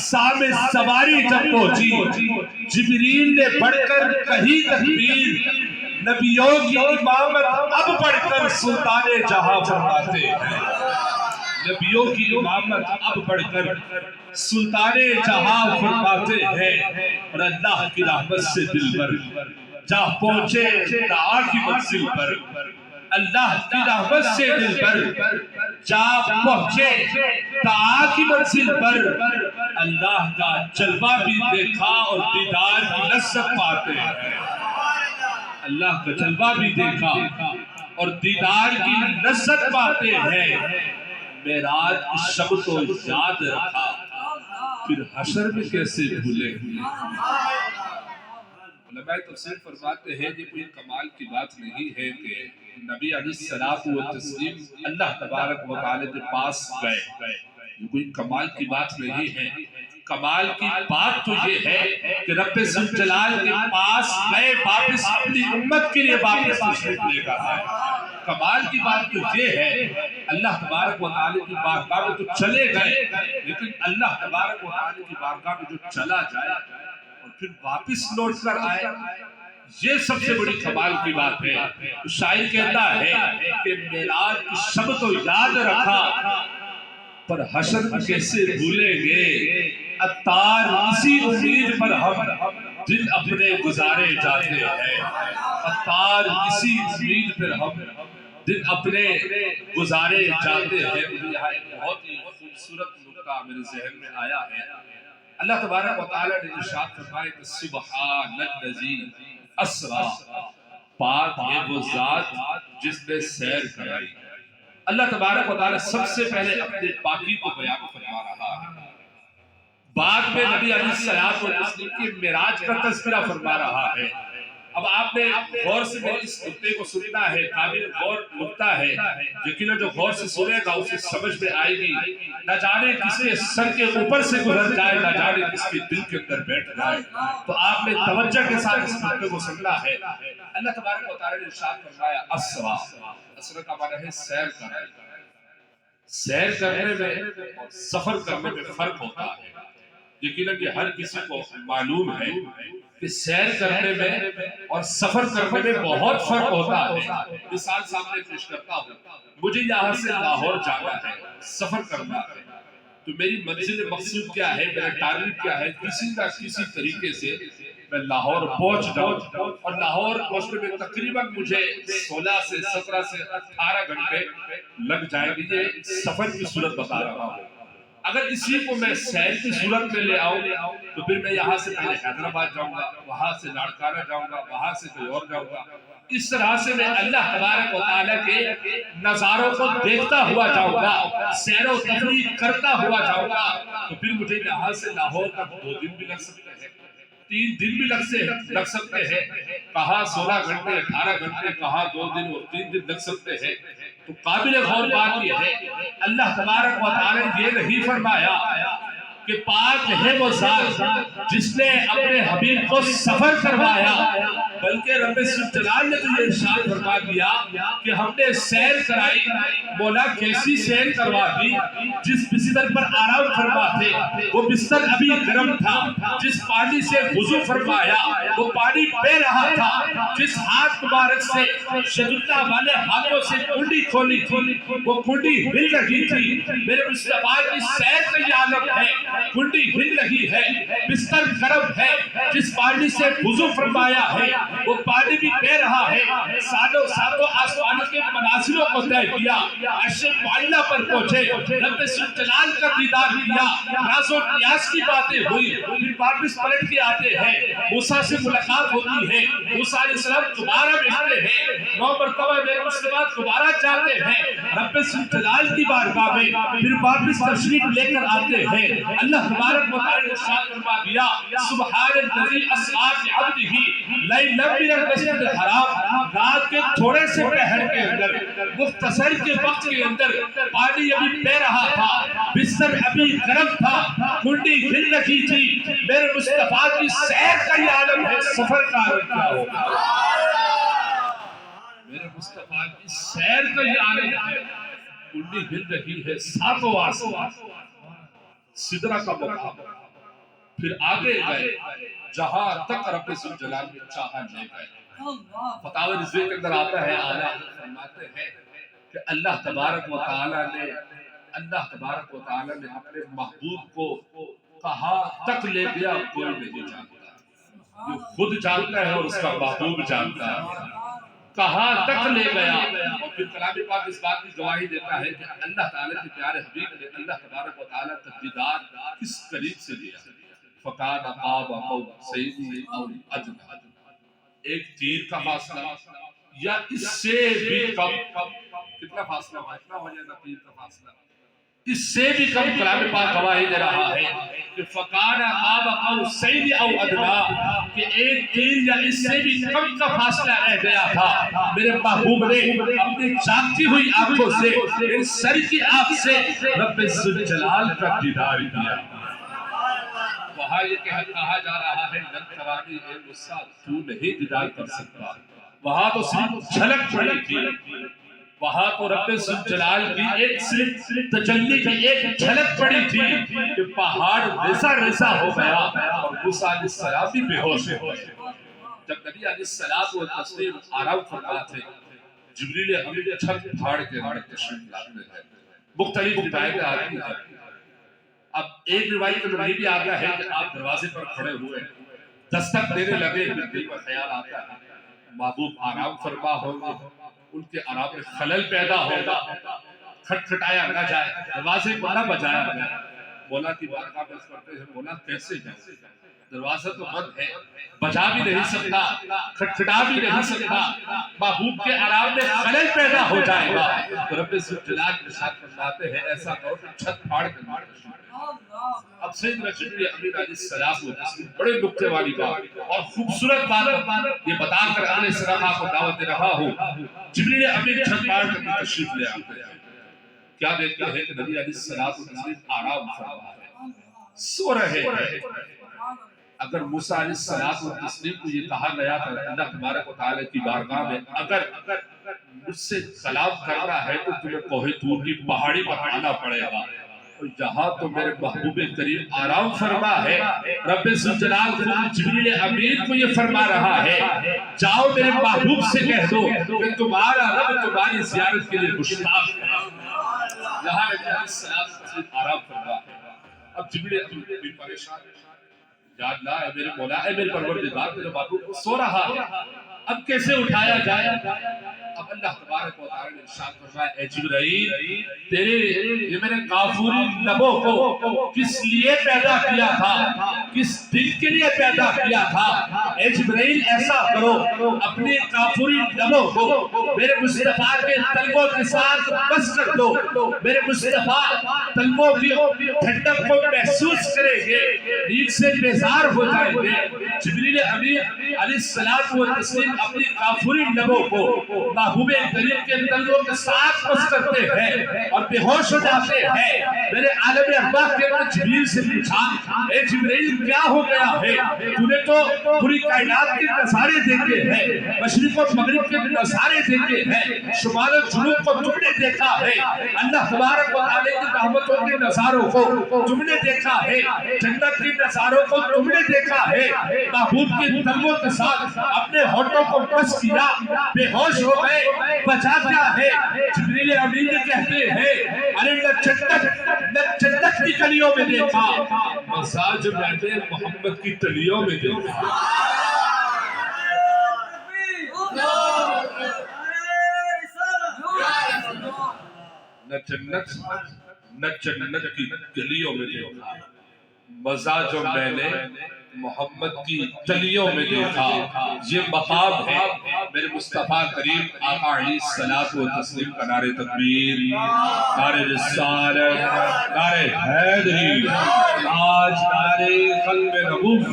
سام سواری جب پہنچی، جبریل نے بڑھ کر کہی تکبیر، نبیوں کی امامت اب بڑھ کر سلطان جہاں فرماتے ہیں، نبیوں کی امامت اب بڑھ کر سلطان جہاں فرماتے ہیں، اور اللہ کی رحمت سے دل بھر جا پہنچے دعا کی منزل پر، اللہ کی رحمت سے دل بھر جا پہنچے دعا کی منزل پر، اللہ کا جلوہ بھی دیکھا اور دیدار کی لذت پاتے ہیں، اللہ کا جلوہ بھی دیکھا اور دیدار کی لذت پاتے ہیں، معراج کی شب تو یاد رکھا، پھر حشر میں کیسے بھولے ہوئے۔ علماء تفسیر فرماتے ہیں یہ کوئی کمال کی بات نہیں ہے کہ نبی علیہ السلام اللہ تبارک و تعالی کے پاس گئے، یہ کوئی کمال کی بات نہیں ہے، کمال کی بات تو یہ ہے کہ رب ذوالجلال کے پاس گئے، واپس اپنی امت کے لیے واپس تشریف لے کر آئے۔ کمال کی بات تو یہ ہے اللہ تبارک و تعالی کی بارگاہ میں تو چلے گئے، لیکن اللہ تبارک و تعالی کی بارگاہ میں جو چلا جائے اور پھر واپس لوٹ کر آئے، یہ سب سے بڑی کمال کی بات ہے۔ تو شاعر کہتا ہے کہ معراج کی شب تو یاد رکھا، پر حشر کیسے بھولے گے، عطار اسی امید پر ہم دن اپنے گزارے جاتے ہیں، عطار اسی امید پر ہم دن اپنے گزارے جاتے ہیں۔ مجھے یہاں ایک بہت ہی خوبصورت نکتہ میرے ذہن میں آیا ہے، اللہ تبارک و تعالیٰ نے ارشاد فرمایا کہ سبحان الذی اسریٰ، پاک ہے وہ ذات جس نے سیر کرائی۔ اللہ تبارک و تعالیٰ سب سے پہلے اپنے پاکی کو بیان فرما رہا ہے، بعد میں نبی علیہ السلام کی معراج کا تذکرہ فرما رہا ہے۔ اب آپ نے غور سے میرے اس نکتے کو سننا ہے، قابل غور نکتہ ہے، یقیناً جو غور سے سنے گا اسے سمجھ میں آئے گی، نہ جانے کس کے سر کے اوپر سے گزر جائے، نہ جانے کس کے دل کے اندر بیٹھ جائے۔ تو آپ نے توجہ کے ساتھ اس نکتے کو سننا ہے۔ اللہ تبارک و تعالیٰ نے ارشاد فرمایا اسریٰ، اسریٰ کا معنی ہے سیر کرنا۔ سیر کرنے میں اور سفر کرنے میں فرق ہوتا ہے، یقیناً یہ ہر کسی کو معلوم ہے کہ سیر کرنے میں اور سفر کرنے میں بہت فرق ہوتا ہے۔ مثال سامنے پیش کرتا ہوں، مجھے یہاں سے لاہور جانا ہے، سفر کرنا ہے، تو میری منزل مقصود کیا ہے، میرا ٹارگٹ کیا ہے، کسی نہ کسی طریقے سے میں لاہور پہنچ جاؤں، اور لاہور پہنچنے میں تقریباً مجھے 16 سے 17 سے 18 گھنٹے لگ جائیں گے۔ یہ سفر کی صورت بتا رہا ہوں۔ اگر اسی کو میں سیر کی صورت میں لے آؤں تو پھر میں یہاں سے پہلے حیدرآباد جاؤں گا، وہاں سے لاڑکانہ جاؤں گا، وہاں سے کوئی اور جاؤں گا، اس طرح سے میں اللہ تبارک و تعالیٰ کے نظاروں کو دیکھتا ہوا جاؤں گا، سیر و تفریح کرتا ہوا جاؤں گا، تو پھر مجھے یہاں سے لاہور تک 2 دن بھی لگ سکتے ہیں، 3 دن بھی لگ سکتے ہیں، کہاں 16 گھنٹے 18 گھنٹے، کہاں 2 دن اور 3 دن لگ سکتے ہیں۔ تو قابل غور بات یہ ہے اللہ تبارک و تعالی نے یہ نہیں فرمایا کہ پاک ہے وہ ذات جس نے اپنے حبیب کو سفر کروایا، بلکہ رب ذوالجلال نے تو یہ ارشاد فرما دیا کہ ہم نے سیر کرائی۔ مولا کیسی سیر کروا دی؟ جس بستر پر آرام فرماتے وہ بستر ابھی گرم تھا، جس پانی سے وضو فرمایا وہ پانی بہ رہا تھا، جس ہاتھ مبارک سے شدت والے ہاتھوں سے کنڈی کھولی تھی وہ کنڈی ہل رہی تھی۔ میرے مصطفیٰ کی سیر کا یہ عالم ہے، کنڈی ہل رہی ہے، بستر گرم ہے، جس پانی سے وضو فرمایا ہے وہ پانی بھی بہ رہا ہے، ساتوں آسمانوں کے منازلوں کو طے کیا، عرش معلیٰ پر پہنچے، رب ذوالجلال کا دیدار کیا، راز و نیاز کی باتیں ہوئی، پھر واپس پلٹ کے آتے ہیں، موسیٰ سے ملاقات ہوتی ہے، موسیٰ علیہ السلام دوبارہ ملتے ہیں، 9 مرتبہ میرے مصطفیٰ دوبارہ جاتے ہیں رب ذوالجلال کی بارگاہ میں، پھر واپس تشریف لے کر آتے ہیں۔ اللہ تبارک و تعالی نے ارشاد فرما دیا سبحان الذی اسریٰ بعبدہ لیلا من المسجد الحرام، رات کے تھوڑے سے پہر کے اندر، مختصر کے وقت کے اندر پانی ابھی بہ رہا تھا، بستر ابھی گرم تھا، کنڈی ہل رہی تھی۔ میرے مصطفیٰ کی سیر کا یہ عالم ہے، سفر کا عالم کیا ہوگا؟ میرے مصطفیٰ کی سیر کا یہ عالم ہے، کنڈی ہل رہی ہے، ساتوں آسمان، سدرہ کا مقام، پھر آگے گئے جہاں تک رب ذوالجلال نے چاہا لے گئے۔ فتاوی رضوی کے اندر آتا ہے، اعلیٰ فرماتے ہیں کہ اللہ تبارک و تعالی نے اپنے محبوب کو کہاں تک لے گیا کوئی نہیں جانتا، یہ خود جانتا ہے اور اس کا محبوب جانتا ہے کہاں تک لے گیا۔ اور پھر کلام پاک اس بات کی گواہی دیتا ہے کہ اللہ تعالی کے پیارے حبیب نے اللہ تبارک و تعالی تک دیدار کس قریب سے لیا، فَكَانَ قَابَ قَوْسَيْنِ أَوْ أَدْنَىٰ، ایک تیر کا فاصلہ یا اس سے بھی کم۔ کتنا فاصلہ ہوا؟ اتنا ہو جائے گا تیر کا فاصلہ، اس سے بھی کم کلام پاک گواہی دے رہا ہے کہ فَكَانَ قَابَ قَوْسَيْنِ أَوْ أَدْنَىٰ، کہ ایک تیر یا اس سے بھی کم کا فاصلہ رہ گیا تھا۔ میرے محبوب نے اپنی جاگتی ہوئی آنکھوں سے، میرے سر کی آنکھ سے رب ذوالجلال کا دیدار کیا۔ وہاں یہ کہا جا رہا ہے لن ترانی اے موسیٰ، تو نہیں دیدار کر سکتا، وہاں تو صرف جھلک پڑی تھی، وہاں تو رب ذوالجلال کی ایک صرف تجلی کی ایک جھلک پڑی تھی کہ پہاڑ ریزہ ریزہ ہو گیا اور موسیٰ علیہ السلام بھی بے ہوش ہو گئے۔ جب نبی علیہ السلام آرام فرما تھے، جبریل امین چھت پھاڑ کے اندر تشریف لاتے ہیں، مختلف روایتیں آتی ہیں۔ اب ایک روایت میں یہ بھی آ گیا ہے کہ آپ دروازے پر کھڑے ہوئے دستک دینے لگے، دل میں خیال آتا ہے محبوب آرام فرما ہوگا، ان کے آرام میں خلل پیدا ہوگا، کھٹکھٹایا نہ جائے، دروازے کو نہ بجایا جائے۔ مولا کی بارگاہ میں عرض کرتے ہیں مولا کیسے جائے، دروازہ تو بند ہے، بجا بھی نہیں سکتا، کھٹکھٹا بھی نہیں سکتا، محبوب کے آرام میں خلل پیدا ہو جائے گا۔ تو رب ذوالجلال ارشاد فرماتے ہیں ایسا کرو کہ چھت پھاڑ کر اب سیدنا جبریل امین علیہ السلام بڑے نکتے والی بات اور خوبصورت بات یہ بتا کر علیہ السلام کو دعوت دے رہا ہوں، جبریل امین چھت پھاڑ کر تشریف لے آتے ہیں۔ کیا دیکھتے ہیں کہ نبی علیہ السلام آرام فرما ہے، سو رہے ہیں۔ اگر موسیٰ علیہ السلام کو یہ کہا گیا تھا اللہ تبارک و تعالی کی بارگاہ میں اگر مجھ سے کلام کرنا ہے تو تمہیں کوہ طور کی پہاڑی پر آنا پڑے گا، اور یہاں تو میرے محبوب کریم آرام فرما ہے۔ رب ذوالجلال جبریل امین کو یہ فرما رہا ہے جاؤ میرے محبوب سے کہہ دو کہ تمہارا رب تمہاری زیارت کے لیے مشتاق ہے۔ یہاں نبی علیہ السلام آرام فرما ہے۔ اب جبریل امین پریشان ہے، یا اللہ اے میرے مولا اے میرے پروردگار، میرے محبوب سو رہا ہے، اب کیسے اٹھایا جائے؟ اب اللہ تبارک و تعالی نے ارشاد فرمایا اے جبرائیل تیرے یہ میرے کافوری لبوں کو کس لیے پیدا کیا تھا، کس دل کے لیے پیدا کیا تھا؟ اے جبرائیل ایسا کرو اپنے کافوری لبوں کو میرے مصطفیٰ کے تلووں کے ساتھ بس کر دو، میرے مصطفیٰ تلووں کی ٹھنڈک کو محسوس کریں گے، نیند سے بیزار ہو جائیں گے۔ جبریل امین علیہ السلام اپنی کافوری لبوں کو محبوب کریم کے تلووں کے ساتھ بس کرتے ہیں اور بے ہوش ہو جاتے ہیں۔ میرے عالم ارواح کے اندر جبریل سے پوچھا اے جبریل کیا ہو گیا ہے، تو نے تو پوری کائنات کے نظارے دیکھے ہیں، مشرق و مغرب کے نظارے دیکھے ہیں، شمال و جنوب کو تم نے دیکھا ہے، اللہ تبارک و تعالی کی رحمتوں کے نظاروں کو تم نے دیکھا ہے، جنت کے نظاروں کو تم نے دیکھا ہے، محبوب کے تلووں کے ساتھ اپنے ہونٹوں کو بس کیا، بے ہوش ہو گئے، بچا کیا ہے؟ جبریل امین کہتے ہیں ارے نہ جنت کی گلیوں میں دیکھا، مساج میں نے محمد کی تلیوں میں دیکھا۔ نہ جنت کی گلیوں میں دیکھا، مزہ جو میں نے محمد کی تلیوں میں دیکھا۔ یہ مقام ہے میرے مصطفیٰ کریم آقا علیہ الصلوۃ والتسلیم کا نعرہ تکبیر، نعرہ رسالت، نعرہ حیدری، آج نعرہ ختم نبوت۔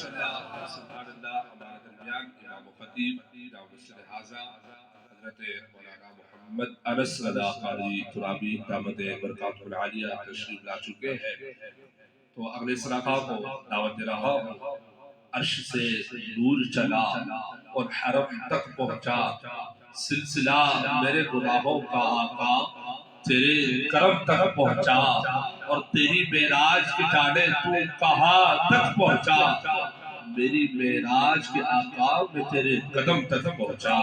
سبحان اللہ۔ ہمارے درمیان امام و خطیب امام مسجد حاضہ حضرت مولانا محمد انس رضا قاری ترابی دامت برکاتہ العالیہ تشریف لا چکے ہیں، تو اگلے سراقہ کو دعوت دے رہا ہوں۔ عرش سے نور چلا اور حرم تک پہنچا، سلسلہ میرے گناہوں کا آقا تیرے کرم تک پہنچا، اور تیری معراج کے جانے تو کہاں تک پہنچا، میری معراج کے آقا میں تیرے قدم تک پہنچا۔